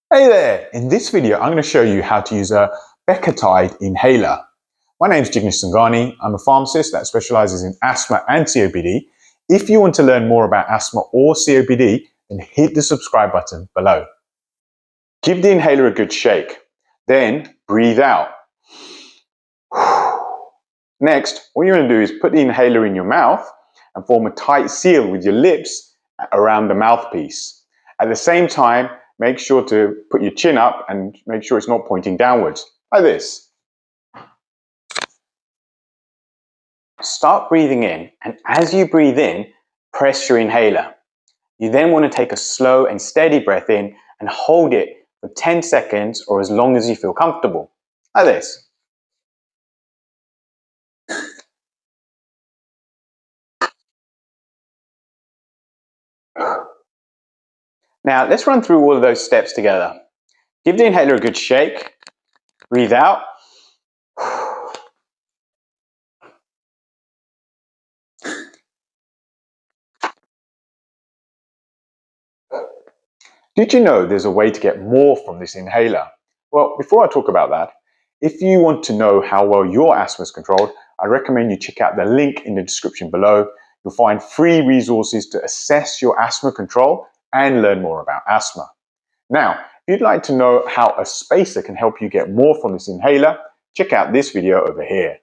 Hey there! In this video, I'm going to show you how to use a Becotide inhaler. My name is Jignesh Sangani. I'm a pharmacist that specializes in asthma and COPD. If you want to learn more about asthma or COPD, then hit the subscribe button below. Give the inhaler a good shake. Then breathe out. Next, what you're going to do is put the inhaler in your mouth and form a tight seal with your lips around the mouthpiece. At the same time, make sure to put your chin up and make sure it's not pointing downwards, like this. Start breathing in, and as you breathe in, press your inhaler. You then want to take a slow and steady breath in and hold it for 10 seconds or as long as you feel comfortable, like this. Now, let's run through all of those steps together. Give the inhaler a good shake. Breathe out. Did you know there's a way to get more from this inhaler? Well, before I talk about that, if you want to know how well your asthma is controlled, I recommend you check out the link in the description below. You'll find free resources to assess your asthma control and learn more about asthma. Now, if you'd like to know how a spacer can help you get more from this inhaler, check out this video over here.